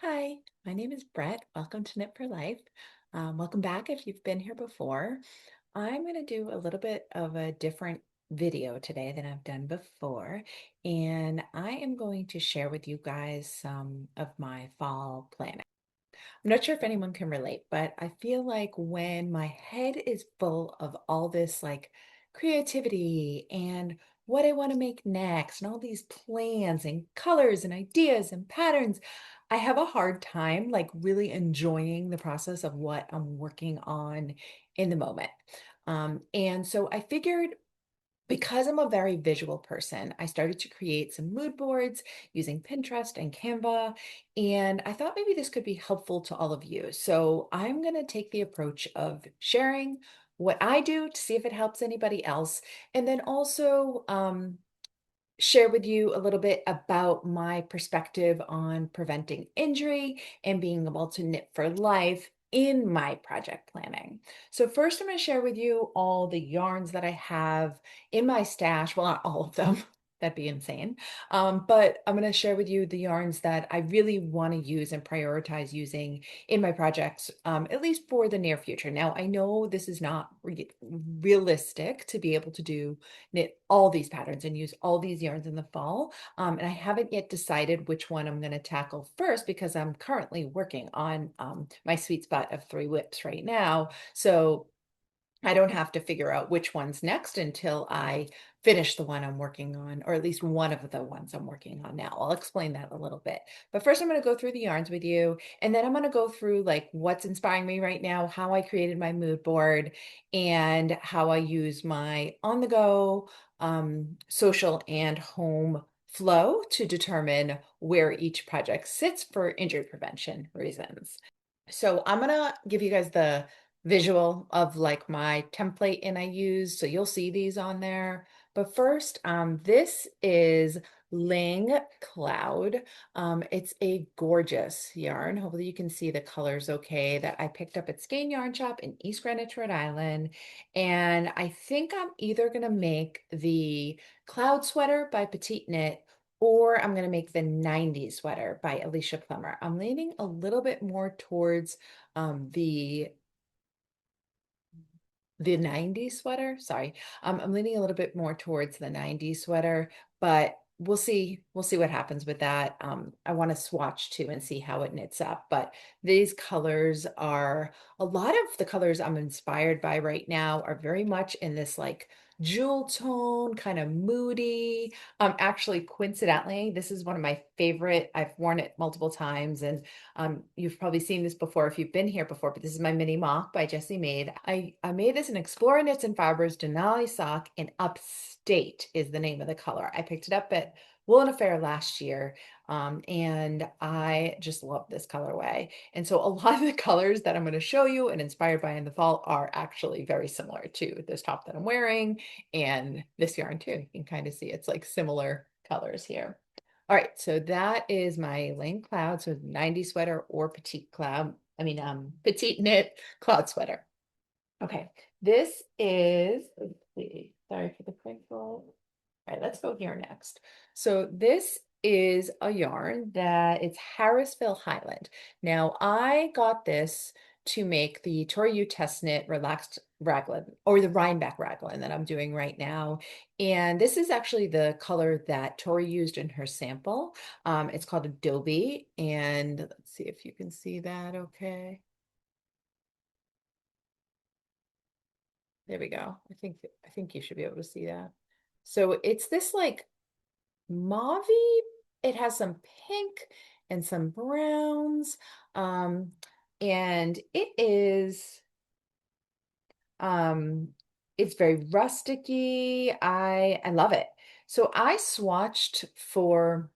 Hi, my name is Brett. Welcome to Knit for Life. Welcome back if you've been here before. I'm going to do a little bit of a different video today than I've done before, and I am going to share with you guys some of my fall planning. I'm not sure if anyone can relate, but I feel like when my head is full of all this like creativity and what I want to make next and all these plans and colors and ideas and patterns, I have a hard time like really enjoying the process of what I'm working on in the moment. And so I figured because I'm a very visual person, I started to create some mood boards using Pinterest and Canva, and I thought maybe this could be helpful to all of you. So I'm going to take the approach of sharing what I do to see if it helps anybody else, and then also share with you a little bit about my perspective on preventing injury and being able to knit for life in my project planning. So first I'm going to share with you all the yarns that I have in my stash. Well, not all of them. That'd be insane. But I'm going to share with you the yarns that I really want to use and prioritize using in my projects, at least for the near future. Now, I know this is not realistic to be able to do knit all these patterns and use all these yarns in the fall. And I haven't yet decided which one I'm going to tackle first because I'm currently working on my sweet spot of 3 whips right now. So I don't have to figure out which one's next until I finish the one I'm working on, or at least one of the ones I'm working on now. I'll explain that a little bit. But first, I'm going to go through the yarns with you, and then I'm going to go through like what's inspiring me right now, how I created my mood board, and how I use my on-the-go social and home flow to determine where each project sits for injury prevention reasons. So I'm gonna give you guys the visual of like my template and I use, so you'll see these on there. But first, this is Ling Cloud. It's a gorgeous yarn. Hopefully you can see the colors okay that I picked up at Skein Yarn Shop in East Greenwich, Rhode Island. And I think I'm either gonna make the Cloud Sweater by Petite Knit or I'm going to make the 90s sweater by Alicia Plummer. I'm leaning a little bit more towards the 90s sweater. Sorry. I'm leaning a little bit more towards the 90s sweater, but we'll see. We'll see what happens with that. I want to swatch too and see how it knits up. But these colors are a lot of the colors I'm inspired by right now are very much in this like jewel tone, kind of moody. Actually, coincidentally, this is one of my favorite. I've worn it multiple times, and you've probably seen this before if you've been here before, but this is my mini mock by Jessie Maid. I made this in Explorer Knits and Fibers Denali Sock in Upstate is the name of the color. I picked it up at Woolen Affair last year, and I just love this colorway. And so a lot of the colors that I'm going to show you and inspired by in the fall are actually very similar to this top that I'm wearing and this yarn too. You can kind of see it's like similar colors here. All right, so that is my Lane Cloud, so 90 sweater or petite cloud. Petite knit cloud sweater. Okay, this is, let's see, sorry for the crinkle. All right, let's go here next. So this is a yarn that it's Harrisville Highland. Now I got this to make the Tori Test Knit Relaxed Raglan or the Rhinebeck Raglan that I'm doing right now. And this is actually the color that Tori used in her sample. It's called Adobe. And let's see if you can see that okay. There we go. I think you should be able to see that. So it's this like mauve it has some pink and some browns. Um, and it is um it's very rusticy. I love it. So I swatched for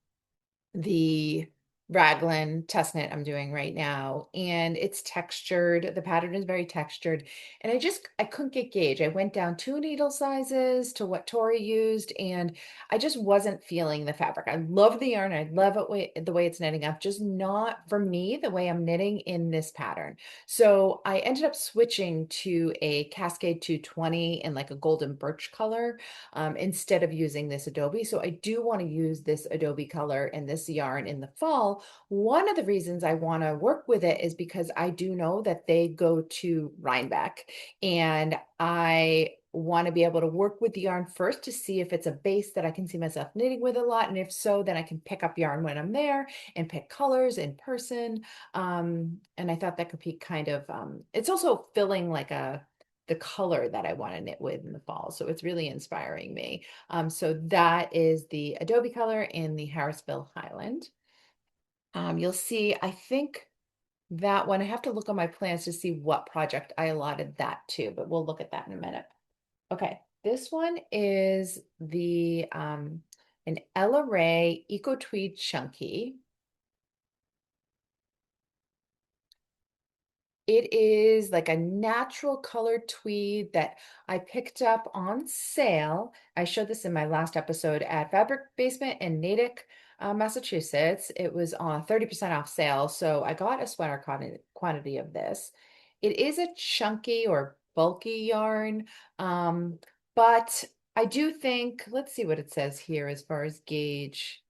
the raglan test knit I'm doing right now, and it's textured. The pattern is very textured, and I couldn't get gauge. I went down 2 needle sizes to what Tori used, and I just wasn't feeling the fabric. I love the yarn. I love the way it's knitting up, just not for me the way I'm knitting in this pattern. So I ended up switching to a Cascade 220 in like a golden birch color instead of using this Adobe. So I do want to use this Adobe color and this yarn in the fall Well, one of the reasons I want to work with it is because I do know that they go to Rhinebeck, and I want to be able to work with the yarn first to see if it's a base that I can see myself knitting with a lot. And if so, then I can pick up yarn when I'm there and pick colors in person. And I thought that could be kind of, it's also filling like the color that I want to knit with in the fall. So it's really inspiring me. So that is the Adobe color in the Harrisville Highland. You'll see, I think that one, I have to look on my plans to see what project I allotted that to, but we'll look at that in a minute. Okay, this one is the an Ella Ray Eco Tweed Chunky. It is like a natural colored tweed that I picked up on sale. I showed this in my last episode at Fabric Basement in Natick, Massachusetts. It was on 30% off sale, so I got a sweater quantity of this. It is a chunky or bulky yarn, but I do think, let's see what it says here as far as gauge.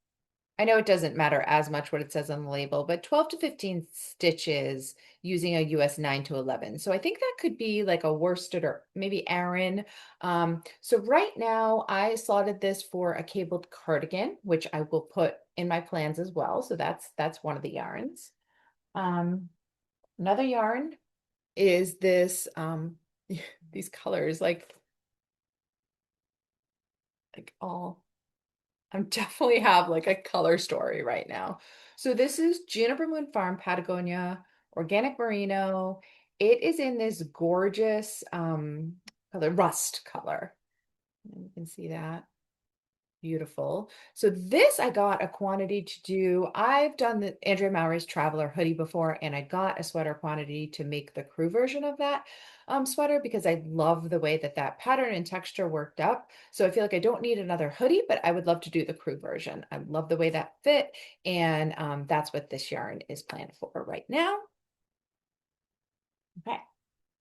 I know it doesn't matter as much what it says on the label, but 12 to 15 stitches using a US 9 to 11. So I think that could be like a worsted or maybe Aran. So right now I slotted this for a cabled cardigan, which I will put in my plans as well. So that's one of the yarns. Um, Another yarn is this these colors like all I definitely have like a color story right now. So this is Juniper Moon Farm Patagonia Organic Merino. It is in this gorgeous color, rust color. And you can see that. Beautiful. So this I got a quantity to do. I've done the Andrea Mowry's Traveler hoodie before, and I got a sweater quantity to make the crew version of that sweater because I love the way that that pattern and texture worked up. So I feel like I don't need another hoodie, but I would love to do the crew version. I love the way that fit, and that's what this yarn is planned for right now. Okay.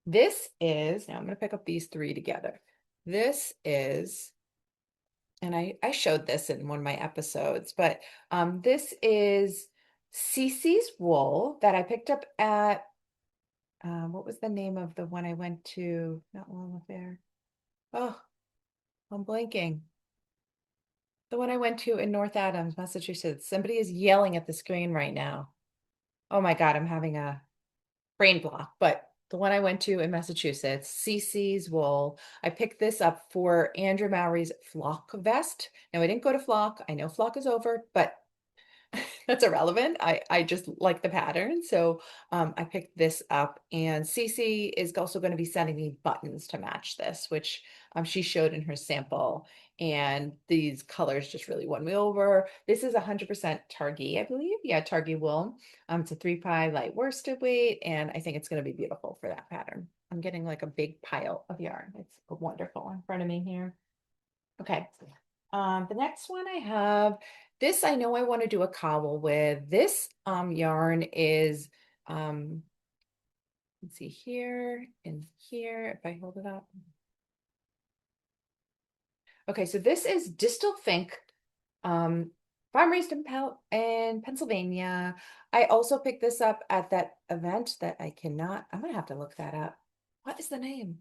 This is, now I'm going to pick up these three together. This is and I showed this in one of my episodes, but this is Cece's wool that I picked up at what was the name of the one I went to not long there? Oh, I'm blanking. The one I went to in North Adams, Massachusetts. Somebody is yelling at the screen right now. Oh my God, I'm having a brain block, but the one I went to in Massachusetts, CC's wool. I picked this up for Andrew Mowry's flock vest. Now I didn't go to flock. I know flock is over, but that's irrelevant. I just like the pattern. So I picked this up and Cece is also going to be sending me buttons to match this, which she showed in her sample. And these colors just really won me over. This is 100% Targhee, I believe. Yeah, Targhee wool. It's a 3-ply light worsted weight, and I think it's going to be beautiful for that pattern. I'm getting like a big pile of yarn. It's wonderful in front of me here. Okay. The next one I have, this I know I want to do a cowl with. This yarn is let's see here and here if I hold it up. Okay, so this is Distal Fink, farm raised in Pennsylvania. I also picked this up at that event that I'm gonna have to look that up. What is the name?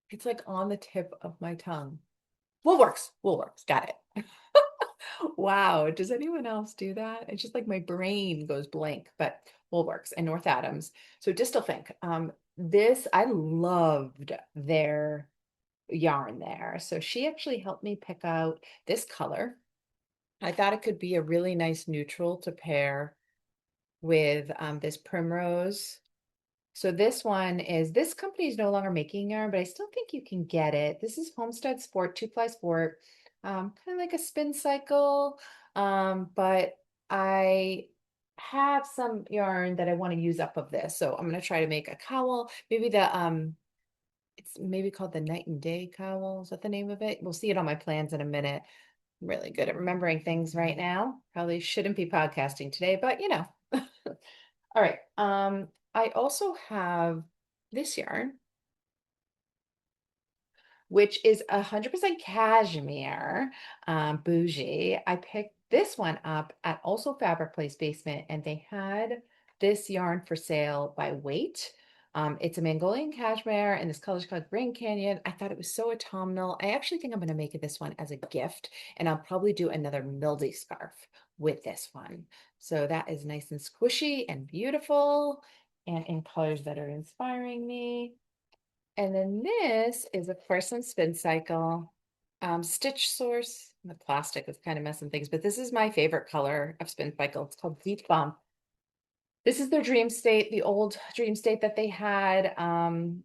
It's like on the tip of my tongue. Woolworks, got it. Wow, does anyone else do that? It's just like my brain goes blank, but Woolworks and North Adams. So Distal Fink. This I loved their yarn there. So she actually helped me pick out this color. I thought it could be a really nice neutral to pair with this primrose. So this company is no longer making yarn, but I still think you can get it. This is Homestead Sport, 2-ply sport, kind of like a spin cycle. But I have some yarn that I want to use up of this. So I'm going to try to make a cowl. Maybe it's maybe called the Night and Day cowl. Is that the name of it? We'll see it on my plans in a minute. I'm really good at remembering things right now. Probably shouldn't be podcasting today, but you know. All right. I also have this yarn, which is 100% cashmere, bougie. I picked this one up at also Fabric Place Basement, and they had this yarn for sale by weight. It's a Mongolian cashmere, and this color's called Grand Canyon. I thought it was so autumnal. I actually think I'm going to make this one as a gift, and I'll probably do another mildy scarf with this one. So that is nice and squishy and beautiful, and in colors that are inspiring me. And then this is, of course, some Spin Cycle. Stitch Source. The plastic is kind of messing things, but this is my favorite color of Spin Cycle. It's called Deep Bump. This is their Dream State, the old Dream State that they had. And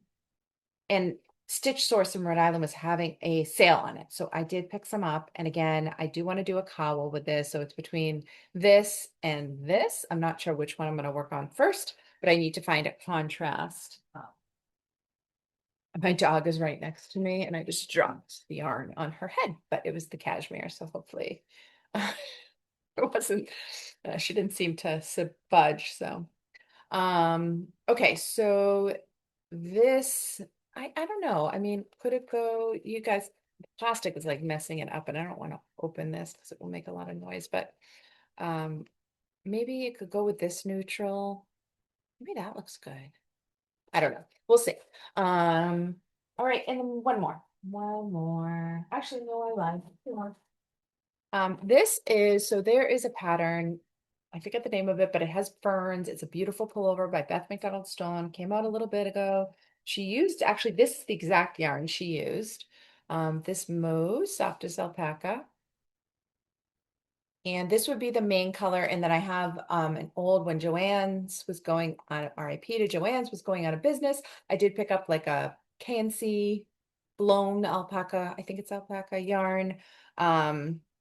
Stitch Source in Rhode Island was having a sale on it. So I did pick some up. And again, I do want to do a cowl with this. So it's between this and this. I'm not sure which one I'm going to work on first, but I need to find a contrast. My dog is right next to me, and I just dropped the yarn on her head, but it was the cashmere, so hopefully it wasn't, she didn't seem to budge. So, okay, so this, I don't know. I mean, could it go, you guys, the plastic is like messing it up, and I don't want to open this because it will make a lot of noise, but maybe it could go with this neutral. Maybe that looks good. I don't know. We'll see. All right, and then one more. One more. Actually, no, I lied. Two more. This is, so there is a pattern. I forget the name of it, but it has ferns. It's a beautiful pullover by Beth McDonald Stone. Came out a little bit ago. She used, actually, this is the exact yarn she used. This mauve, softest alpaca. And this would be the main color. And then I have an old, when Joann's was going on, RIP to Joann's was going out of business, I did pick up like a KNC blown alpaca, I think it's alpaca yarn.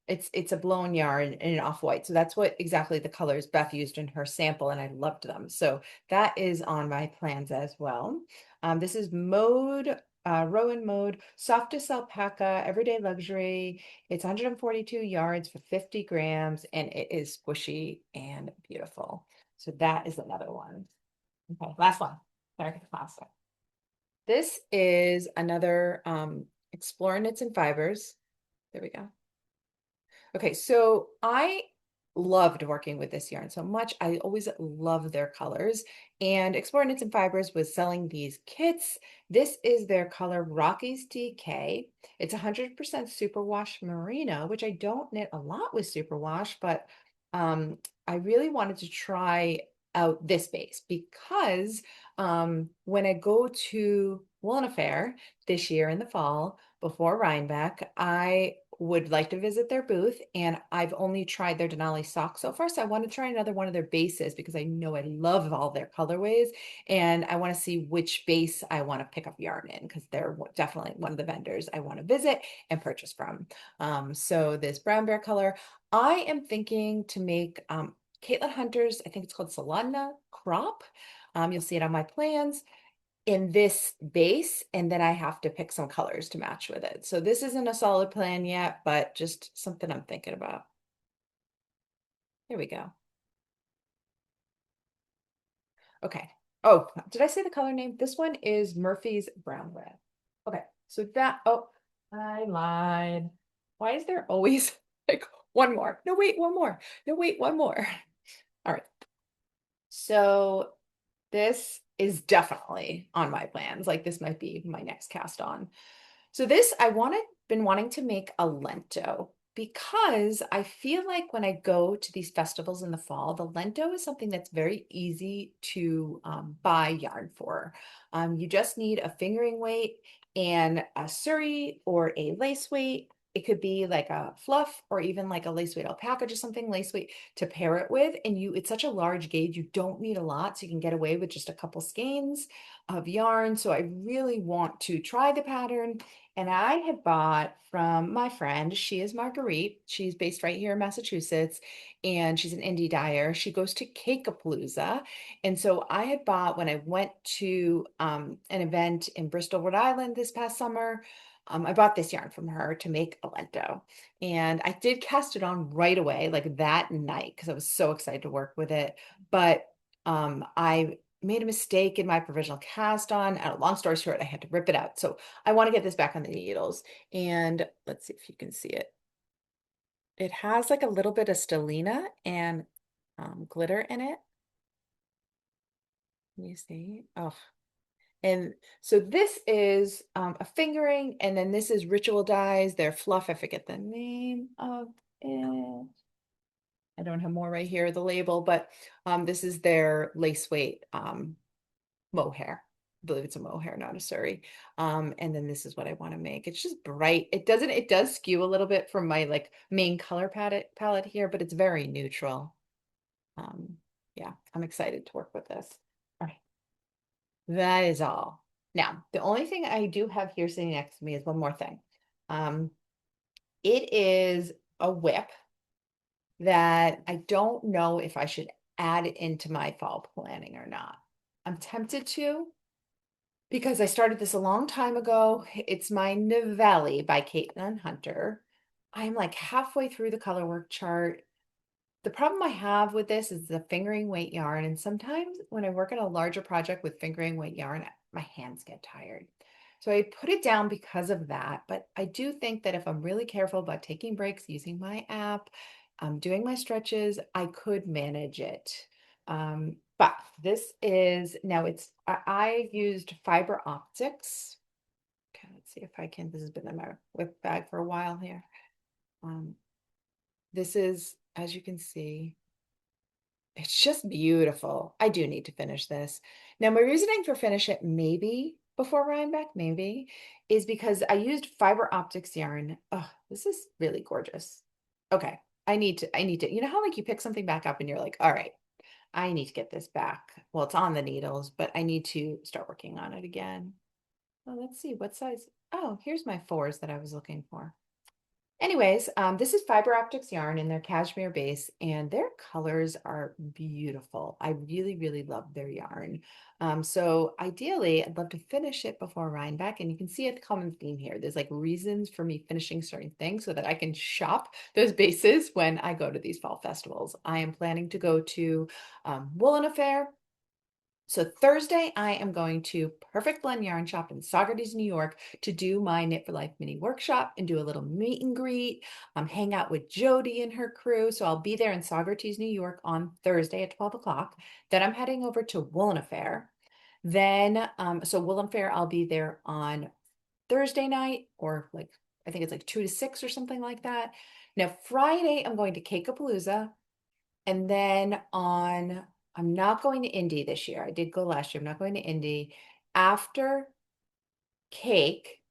It's a blown yarn in an off-white. So that's what exactly the colors Beth used in her sample, and I loved them. So that is on my plans as well. This is mode, Rowan mode, softest alpaca, everyday luxury. It's 142 yards for 50 grams, and it is squishy and beautiful. So that is another one. Okay, last one. Sorry, plastic. This is another Explore Knits and Fibers. There we go. Okay, so I loved working with this yarn so much. I always love their colors. And Explore Knits and Fibers was selling these kits. This is their color Rockies DK. It's 100% superwash merino, which I don't knit a lot with superwash, but I really wanted to try out this base because when I go to Woolen Affair this year in the fall before Rhinebeck, I would like to visit their booth, and I've only tried their Denali socks so far. So I want to try another one of their bases because I know I love all their colorways, and I want to see which base I want to pick up yarn in because they're definitely one of the vendors I want to visit and purchase from. So this brown bear color, I am thinking to make Caitlin Hunter's, I think it's called Solana crop. You'll see it on my plans in this base, and then I have to pick some colors to match with it. So this isn't a solid plan yet, but just something I'm thinking about. Here we go. Okay. Oh, did I say the color name? This one is Murphy's Brown Red. Okay, so that, oh, I lied. Why is there always like one more? No, wait, one more. No, wait, one more. All right. So this is definitely on my plans. Like this might be my next cast on. So this, been wanting to make a Lento because I feel like when I go to these festivals in the fall, the Lento is something that's very easy to buy yarn for. You just need a fingering weight and a suri or a lace weight. It could be like a fluff or even like a lace weight alpaca, just something lace weight to pair it with. And it's such a large gauge, you don't need a lot. So you can get away with just a couple skeins of yarn. So I really want to try the pattern. And I had bought from my friend, she is Marguerite. She's based right here in Massachusetts, and she's an indie dyer. She goes to Cakeapalooza. And so I had bought when I went to an event in Bristol, Rhode Island this past summer. I bought this yarn from her to make a Lento. And I did cast it on right away, like that night, because I was so excited to work with it. But I made a mistake in my provisional cast on. And long story short, I had to rip it out. So I want to get this back on the needles. And let's see if you can see it. It has like a little bit of stellina and glitter in it. Can you see? Oh, and so this is a fingering, and then this is ritual dyes. They're fluff. I forget the name of it. I don't have more right here, the label, but this is their lace weight mohair. I believe it's a mohair, not a suri. And then this is what I want to make. It's just bright. It does skew a little bit from my like main color palette here, but it's very neutral. Um, yeah, I'm excited to work with this. All right, that is all. Now, the only thing I do have here sitting next to me is one more thing. Um, it is a whip that I don't know if I should add it into my fall planning or not. I'm tempted to because I started this a long time ago. It's my Novelli by Caitlin Hunter. I'm like halfway through the color work chart. The problem I have with this is the fingering weight yarn. And sometimes when I work on a larger project with fingering weight yarn, my hands get tired. So I put it down because of that. But I do think that if I'm really careful about taking breaks, using my app, doing my stretches, I could manage it. But this is now I used fiber optics. Okay, let's see if I can. This has been in my whip bag for a while here. Um, this is, as you can see, it's just beautiful. I do need to finish this. Now, my reasoning for finish it maybe before Rhinebeck, maybe, is because I used fiber optics yarn. Oh, this is really gorgeous. Okay, I need to, you know how like you pick something back up and you're like, all right, I need to get this back. Well, it's on the needles, but I need to start working on it again. Well, let's see what size. Oh, here's my fours that I was looking for. Anyways, this is fiber optics yarn in their cashmere base, and their colors are beautiful. I really, really love their yarn. So ideally, I'd love to finish it before Rhinebeck, and you can see a common theme here. There's like reasons for me finishing certain things so that I can shop those bases when I go to these fall festivals. I am planning to go to Woolen Affair. So Thursday, I am going to Perfect Blend Yarn Shop in Saugerties, New York to do my Knit for Life mini workshop and do a little meet and greet, hang out with Jody and her crew. So I'll be there in Saugerties, New York on Thursday at 12 o'clock. Then I'm heading over to Woolen Affair. Then, so Woolen Fair, I'll be there on Thursday night or like, I think it's like 2 to 6 or something like that. Now, Friday, I'm going to Cakeapalooza. And then I'm not going to Indy this year. I did go last year. I'm not going to Indy. After cake,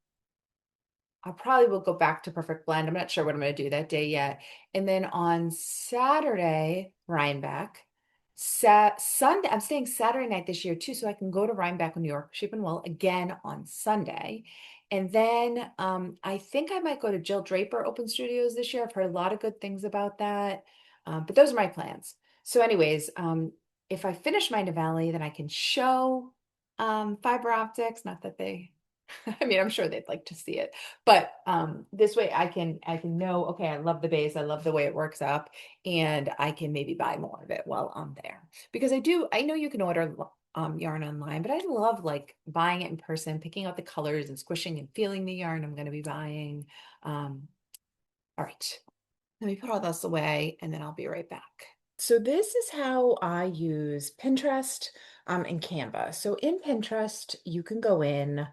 I probably will go back to Perfect Blend. I'm not sure what I'm going to do that day yet. And then on Saturday, Rhinebeck. Sunday, I'm staying Saturday night this year too, so I can go to Rhinebeck, New York, Sheep and Wool again on Sunday. And then I think I might go to Jill Draper Open Studios this year. I've heard a lot of good things about that. But those are my plans. So, anyways, if I finish my Navali, then I can show fiber optics. Not that they I mean, I'm sure they'd like to see it, but this way I can know, okay, I love the base, I love the way it works up, and I can maybe buy more of it while I'm there. Because I know you can order yarn online, but I love like buying it in person, picking out the colors and squishing and feeling the yarn I'm going to be buying. All right, let me put all this away and then I'll be right back. So this is how I use Pinterest and Canva. So in Pinterest, you can go in,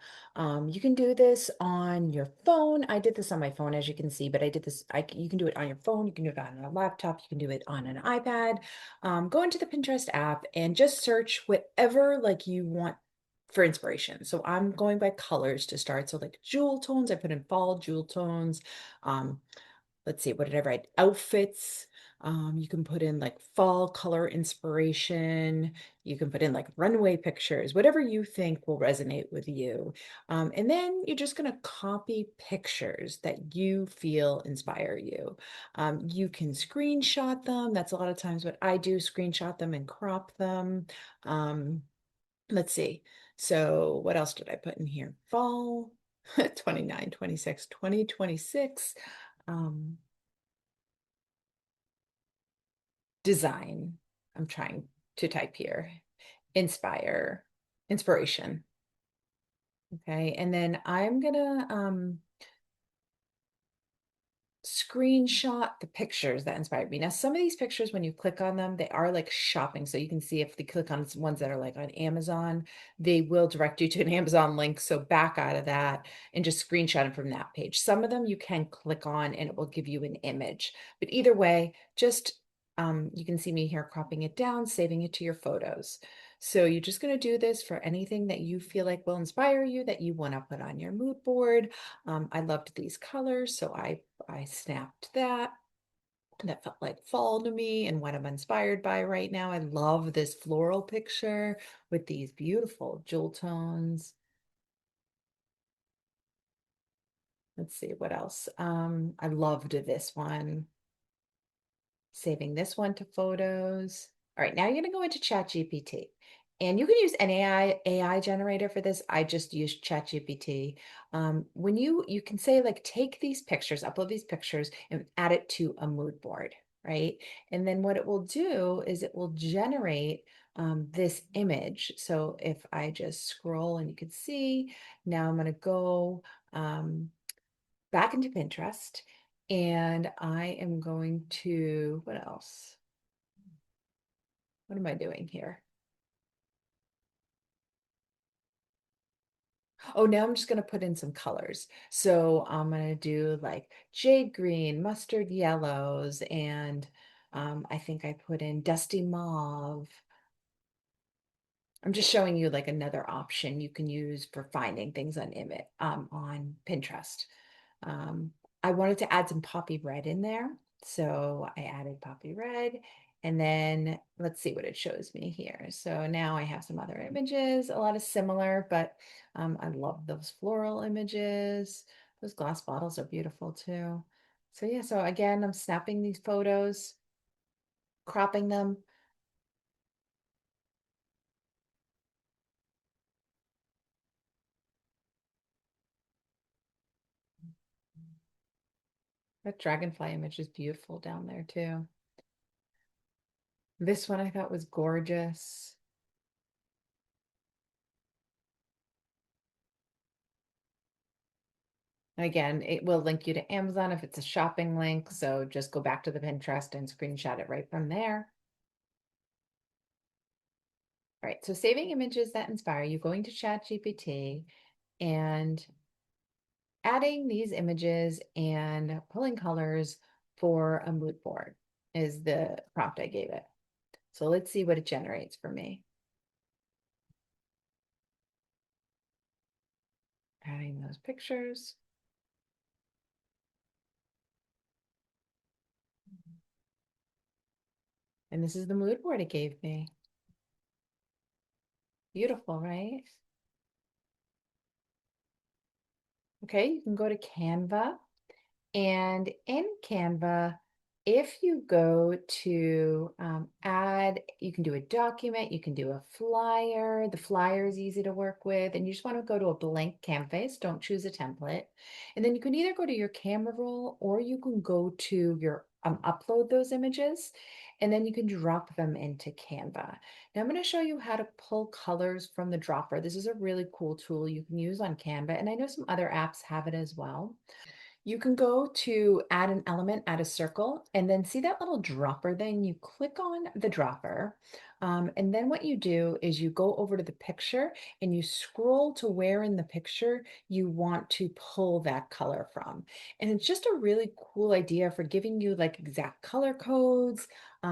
you can do this on your phone. I did this on my phone, as you can see, but I did this, you can do it on your phone, you can do it on a laptop, you can do it on an iPad. Go into the Pinterest app and just search whatever like you want for inspiration. So I'm going by colors to start. So like jewel tones, I put in fall jewel tones. Um, let's see, what did I write? Outfits. You can put in like fall color inspiration. You can put in like runway pictures, whatever you think will resonate with you. And then you're just going to copy pictures that you feel inspire you. You can screenshot them. That's a lot of times what I do, screenshot them and crop them. Let's see. So what else did I put in here? Fall 29, 26, 2026. Um, design. I'm trying to type here. Inspire, inspiration. Okay. And then I'm gonna screenshot the pictures that inspired me. Now, some of these pictures, when you click on them, they are like shopping. So you can see if they click on ones that are like on Amazon, they will direct you to an Amazon link. So back out of that and just screenshot them from that page. Some of them you can click on and it will give you an image. But either way, just you can see me here cropping it down, saving it to your photos. So you're just going to do this for anything that you feel like will inspire you, that you want to put on your mood board. I loved these colors, so I snapped that. That felt like fall to me and what I'm inspired by right now. I love this floral picture with these beautiful jewel tones. Let's see what else. I loved this one. Saving this one to photos. All right, now you're gonna go into ChatGPT. And you can use an AI generator for this. I just use ChatGPT. When you can say like take these pictures, upload these pictures, and add it to a mood board, right? And then what it will do is it will generate this image. So if I just scroll and you can see, now I'm gonna go back into Pinterest and I am going to, what else? What am I doing here? Oh, now I'm just going to put in some colors. So I'm going to do like jade green, mustard yellows, and I think I put in dusty mauve. I'm just showing you like another option you can use for finding things on Pinterest. Um, I wanted to add some poppy red in there, so I added poppy red. And then let's see what it shows me here. So now I have some other images, a lot of similar, but I love those floral images. Those glass bottles are beautiful too. So yeah, so again, I'm snapping these photos, cropping them. That dragonfly image is beautiful down there too. This one I thought was gorgeous. Again, it will link you to Amazon if it's a shopping link. So just go back to the Pinterest and screenshot it right from there. All right, so saving images that inspire you, going to ChatGPT and adding these images and pulling colors for a mood board is the prompt I gave it. So let's see what it generates for me. Adding those pictures. And this is the mood board it gave me. Beautiful, right? Okay, you can go to Canva. And in Canva, if you go to add, you can do a document, you can do a flyer. The flyer is easy to work with, and you just want to go to a blank canvas. Don't choose a template. And then you can either go to your camera roll or you can go to your upload those images, and then you can drop them into Canva. Now I'm going to show you how to pull colors from the dropper. This is a really cool tool you can use on Canva, and I know some other apps have it as well. You can go to add an element, add a circle, and then see that little dropper thing. You click on the dropper. And then what you do is you go over to the picture and you scroll to where in the picture you want to pull that color from. And it's just a really cool idea for giving you like exact color codes. I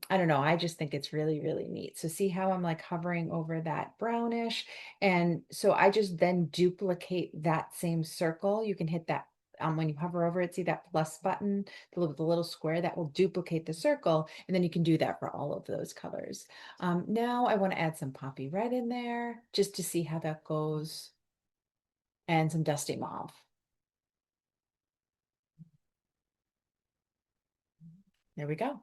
don't know. I just think it's really, really neat. So see how I'm like hovering over that brownish. And so I just then duplicate that same circle. You can hit that when you hover over it, see that plus button, the little square that will duplicate the circle, and then you can do that for all of those colors. Now I want to add some poppy red in there just to see how that goes, and some dusty mauve. There we go.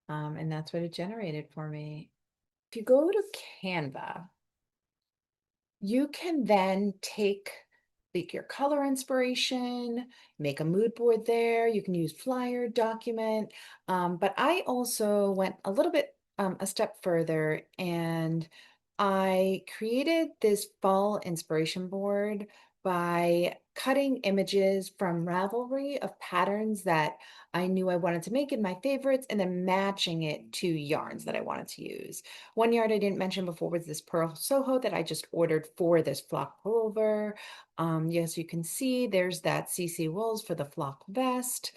And that's what it generated for me. If you go to Canva, you can then take like your color inspiration, make a mood board there. You can use flyer, document. But I also went a little bit a step further and I created this fall inspiration board by cutting images from Ravelry of patterns that I knew I wanted to make in my favorites and then matching it to yarns that I wanted to use. One yarn I didn't mention before was this Pearl Soho that I just ordered for this flock pullover. Yes, you can see there's that CC Wools for the flock vest.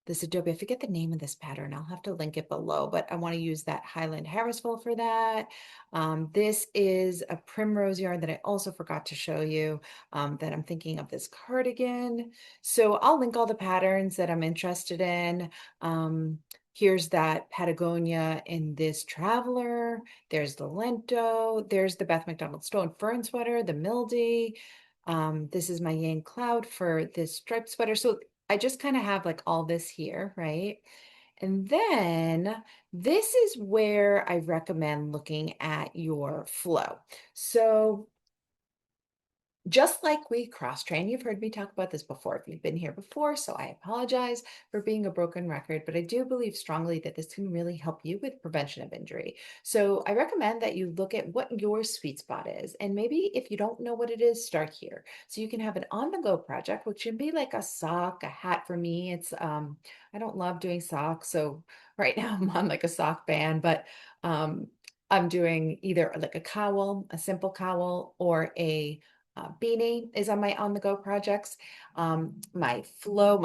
This Adobe, I forget the name of this pattern. I'll have to link it below, but I want to use that Highland Harrisville for that. This is a primrose yarn that I also forgot to show you that I'm thinking of this cardigan. So I'll link all the patterns that I'm interested in. Here's that Patagonia in this Traveler. There's the Lento. There's the Beth McDonald Stone Fern sweater, the Mildy. This is my Yang Cloud for this striped sweater. So I just kind of have like all this here, right? And then this is where I recommend looking at your flow. So just like we cross-train, you've heard me talk about this before if you've been here before, so I apologize for being a broken record, but I do believe strongly that this can really help you with prevention of injury. So I recommend that you look at what your sweet spot is, and maybe if you don't know what it is, start here. So you can have an on-the-go project, which can be like a sock, a hat for me. I don't love doing socks, so right now I'm on like a sock ban, but I'm doing either like a cowl, a simple cowl, or a beanie is on my on-the-go projects. My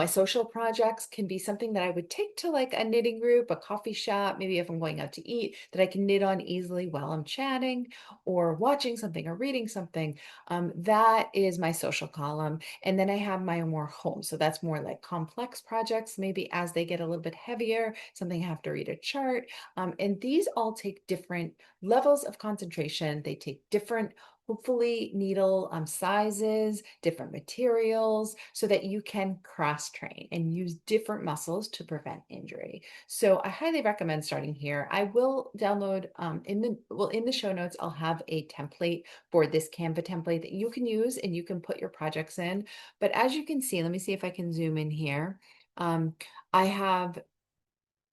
social projects can be something that I would take to like a knitting group, a coffee shop, maybe if I'm going out to eat, that I can knit on easily while I'm chatting or watching something or reading something. That is my social column. And then I have my more home. So that's more like complex projects, maybe as they get a little bit heavier, something I have to read a chart. And these all take different levels of concentration. They take different hopefully needle sizes, different materials, so that you can cross train and use different muscles to prevent injury. So I highly recommend starting here. I will download in the show notes, I'll have a template for this Canva template that you can use and you can put your projects in. But as you can see, let me see if I can zoom in here. I have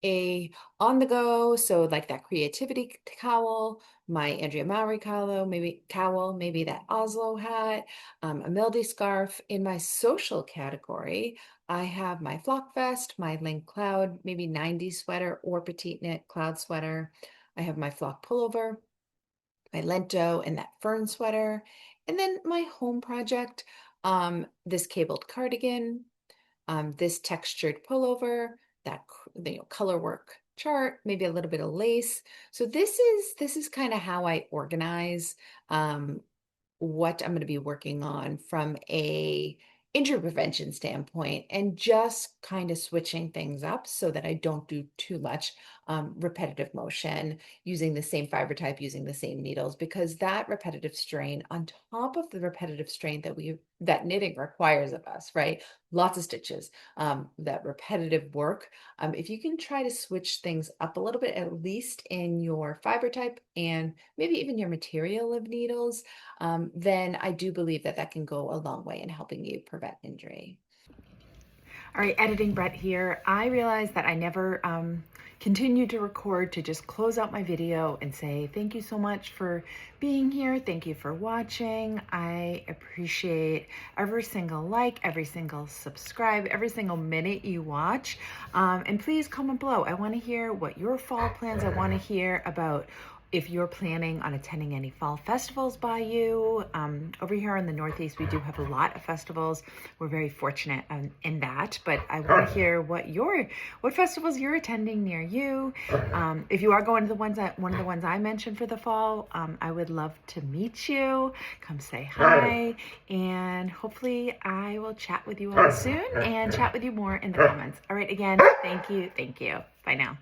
a on the go, so like that creativity cowl, my Andrea Mowry cowl, maybe that Oslo hat, a Mildy scarf. In my social category, I have my flock vest, my link cloud, maybe 90s sweater or petite knit cloud sweater. I have my flock pullover, my Lento and that fern sweater, and then my home project, this cabled cardigan, this textured pullover, that color work chart, maybe a little bit of lace. So this is kind of how I organize what I'm going to be working on from a injury prevention standpoint and just kind of switching things up so that I don't do too much repetitive motion using the same fiber type, using the same needles, because that repetitive strain on top of the repetitive strain that knitting requires of us, right? Lots of stitches, that repetitive work. If you can try to switch things up a little bit, at least in your fiber type and maybe even your material of needles, then I do believe that that can go a long way in helping you prevent injury. All right, editing Brett here. I realized that I never continued to record to just close out my video and say thank you so much for being here. Thank you for watching. I appreciate every single like, every single subscribe, every single minute you watch. And please comment below. I want to hear what your fall plans. I want to hear about if you're planning on attending any fall festivals by you. Over here in the Northeast, we do have a lot of festivals. We're very fortunate in that, but I want to hear what festivals you're attending near you. If you are going to one of the ones I mentioned for the fall, I would love to meet you. Come say hi, and hopefully I will chat with you all soon and chat with you more in the comments. All right, again, thank you. Bye now.